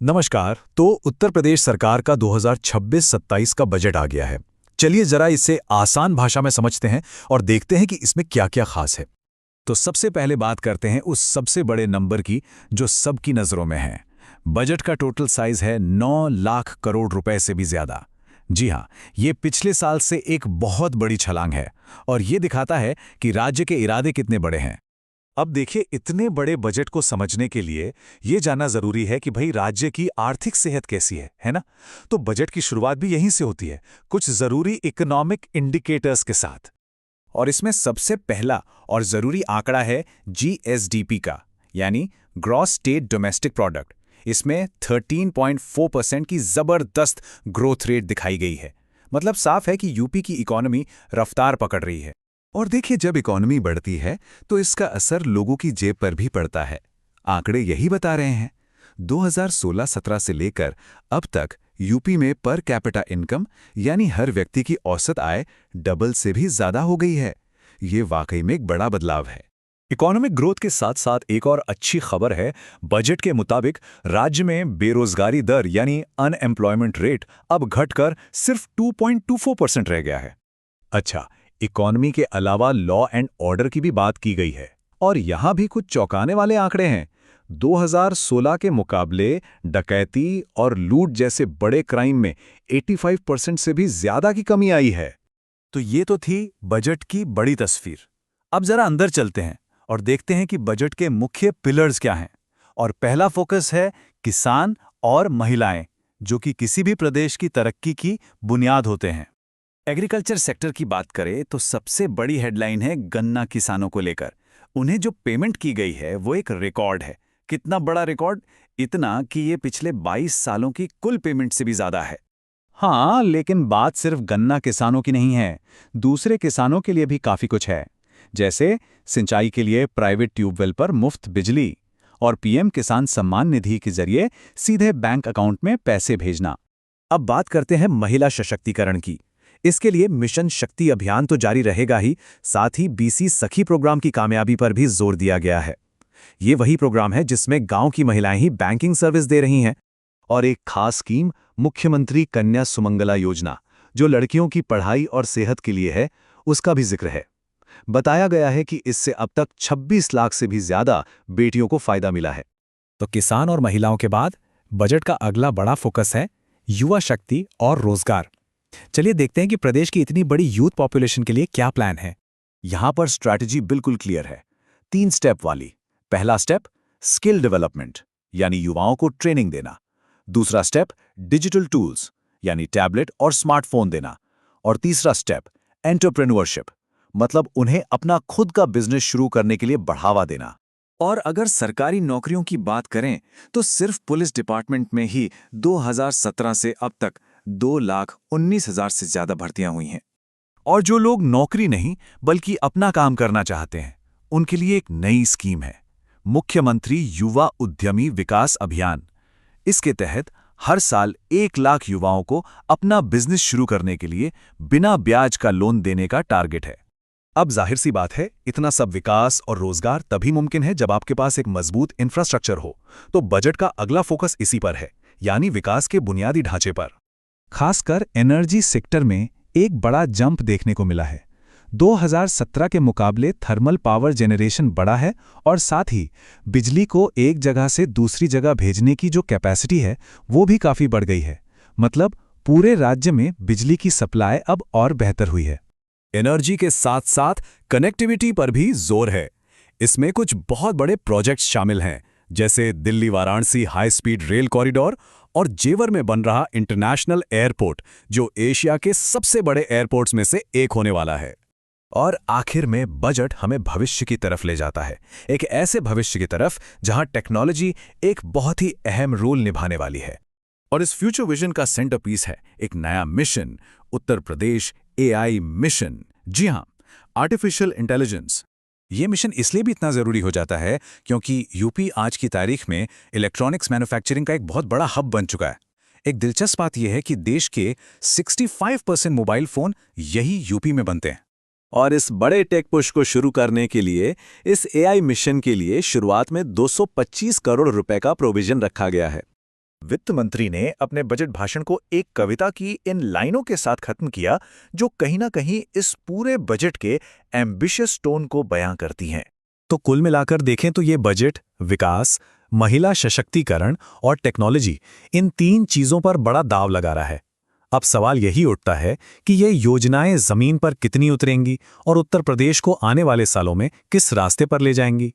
नमस्कार। तो उत्तर प्रदेश सरकार का 2026-27 का बजट आ गया है। चलिए जरा इसे आसान भाषा में समझते हैं और देखते हैं कि इसमें क्या-क्या खास है। तो सबसे पहले बात करते हैं उस सबसे बड़े नंबर की जो सबकी नज़रों में है। बजट का टोटल साइज है 9 लाख करोड़ रुपए से भी ज्यादा। जी हाँ, ये पिछले साल से एक बहुत बड़ी छलांग है और ये दिखाता है कि राज्य के इरादे कितने बड़े हैं। अब देखिए, इतने बड़े बजट को समझने के लिए ये जानना जरूरी है कि भाई राज्य की आर्थिक सेहत कैसी है ना? तो बजट की शुरुआत भी यहीं से होती है, कुछ जरूरी इकोनॉमिक इंडिकेटर्स के साथ। और इसमें सबसे पहला और जरूरी आंकड़ा है जीएसडीपी का, यानी ग्रॉस स्टेट डोमेस्टिक प्रोडक्ट। इसमें 13.4% की जबरदस्त ग्रोथ रेट दिखाई गई है। मतलब साफ है कि यूपी की इकोनॉमी रफ्तार पकड़ रही है। और देखिए, जब इकोनॉमी बढ़ती है तो इसका असर लोगों की जेब पर भी पड़ता है। आंकड़े यही बता रहे हैं। 2016-17 से लेकर अब तक यूपी में पर कैपिटा इनकम यानी हर व्यक्ति की औसत आय डबल से भी ज्यादा हो गई है। ये वाकई में एक बड़ा बदलाव है। इकोनॉमिक ग्रोथ के साथ साथ एक और अच्छी खबर है। बजट के मुताबिक राज्य में बेरोजगारी दर यानी अनएम्प्लॉयमेंट रेट अब घटकर सिर्फ 2.24% रह गया है। अच्छा, इकोनॉमी के अलावा लॉ एंड ऑर्डर की भी बात की गई है और यहां भी कुछ चौंकाने वाले आंकड़े हैं। 2016 के मुकाबले डकैती और लूट जैसे बड़े क्राइम में 85% से भी ज्यादा की कमी आई है। तो ये तो थी बजट की बड़ी तस्वीर। अब जरा अंदर चलते हैं और देखते हैं कि बजट के मुख्य पिलर्स क्या हैं। और पहला फोकस है किसान और महिलाएं, जो कि किसी भी प्रदेश की तरक्की की बुनियाद होते हैं। एग्रीकल्चर सेक्टर की बात करें तो सबसे बड़ी हेडलाइन है गन्ना किसानों को लेकर। उन्हें जो पेमेंट की गई है वो एक रिकॉर्ड है। कितना बड़ा रिकॉर्ड? इतना कि ये पिछले 22 सालों की कुल पेमेंट से भी ज्यादा है। हाँ, लेकिन बात सिर्फ गन्ना किसानों की नहीं है। दूसरे किसानों के लिए भी काफी कुछ है, जैसे सिंचाई के लिए प्राइवेट ट्यूबवेल पर मुफ्त बिजली और पीएम किसान सम्मान निधि के जरिए सीधे बैंक अकाउंट में पैसे भेजना। अब बात करते हैं महिला सशक्तिकरण की। इसके लिए मिशन शक्ति अभियान तो जारी रहेगा ही, साथ ही बीसी सखी प्रोग्राम की कामयाबी पर भी जोर दिया गया है। ये वही प्रोग्राम है जिसमें गांव की महिलाएं ही बैंकिंग सर्विस दे रही हैं। और एक खास स्कीम मुख्यमंत्री कन्या सुमंगला योजना, जो लड़कियों की पढ़ाई और सेहत के लिए है, उसका भी जिक्र है। बताया गया है कि इससे अब तक 26 लाख से भी ज्यादा बेटियों को फायदा मिला है। तो किसान और महिलाओं के बाद बजट का अगला बड़ा फोकस है युवा शक्ति और रोजगार। चलिए देखते हैं कि प्रदेश की इतनी बड़ी यूथ पॉपुलेशन के लिए क्या प्लान है। यहां पर स्ट्रैटेजी बिल्कुल क्लियर है, 3 स्टेप वाली। पहला स्टेप स्किल डेवलपमेंट, यानी युवाओं को ट्रेनिंग देना। दूसरा स्टेप डिजिटल टूल्स, यानी टैबलेट और स्मार्टफोन देना। और तीसरा स्टेप एंटरप्रेन्योरशिप, मतलब उन्हें अपना खुद का बिजनेस शुरू करने के लिए बढ़ावा देना। और अगर सरकारी नौकरियों की बात करें तो सिर्फ पुलिस डिपार्टमेंट में ही 2017 से अब तक 2,19,000 से ज्यादा भर्तियां हुई हैं। और जो लोग नौकरी नहीं बल्कि अपना काम करना चाहते हैं, उनके लिए एक नई स्कीम है, मुख्यमंत्री युवा उद्यमी विकास अभियान। इसके तहत हर साल 1 लाख युवाओं को अपना बिजनेस शुरू करने के लिए बिना ब्याज का लोन देने का टारगेट है। अब जाहिर सी बात है, इतना सब विकास और रोजगार तभी मुमकिन है जब आपके पास एक मजबूत इंफ्रास्ट्रक्चर हो। तो बजट का अगला फोकस इसी पर है, यानी विकास के बुनियादी ढांचे पर। खासकर एनर्जी सेक्टर में एक बड़ा जंप देखने को मिला है। 2017 के मुकाबले थर्मल पावर जनरेशन बढ़ा है और साथ ही बिजली को एक जगह से दूसरी जगह भेजने की जो कैपेसिटी है वो भी काफी बढ़ गई है। मतलब पूरे राज्य में बिजली की सप्लाई अब और बेहतर हुई है। एनर्जी के साथ साथ कनेक्टिविटी पर भी जोर है। इसमें कुछ बहुत बड़े प्रोजेक्ट्स शामिल हैं, जैसे Delhi Varanasi high speed rail corridor और जेवर में बन रहा इंटरनेशनल एयरपोर्ट, जो एशिया के सबसे बड़े एयरपोर्ट्स में से एक होने वाला है। और आखिर में बजट हमें भविष्य की तरफ ले जाता है, एक ऐसे भविष्य की तरफ जहां टेक्नोलॉजी एक बहुत ही अहम रोल निभाने वाली है। और इस फ्यूचर विजन का सेंटर पीस है एक नया mission, Uttar Pradesh AI mission. जी हां, आर्टिफिशियल इंटेलिजेंस। ये मिशन इसलिए भी इतना जरूरी हो जाता है क्योंकि यूपी आज की तारीख में इलेक्ट्रॉनिक्स मैन्युफैक्चरिंग का एक बहुत बड़ा हब बन चुका है। एक दिलचस्प बात यह है कि देश के 65% मोबाइल फोन यही यूपी में बनते हैं। और इस बड़े टेक पुश को शुरू करने के लिए इस एआई मिशन के लिए शुरुआत में 225 करोड़ रुपए का प्रोविजन रखा गया है। वित्त मंत्री ने अपने बजट भाषण को एक कविता की इन लाइनों के साथ खत्म किया, जो कहीं ना कहीं इस पूरे बजट के एम्बिशियस टोन को बयां करती हैं। तो कुल मिलाकर देखें तो ये बजट विकास, महिला सशक्तिकरण और टेक्नोलॉजी, इन 3 चीजों पर बड़ा दाव लगा रहा है। अब सवाल यही उठता है कि ये योजनाएं जमीन पर कितनी उतरेंगी और उत्तर प्रदेश को आने वाले सालों में किस रास्ते पर ले जाएंगी।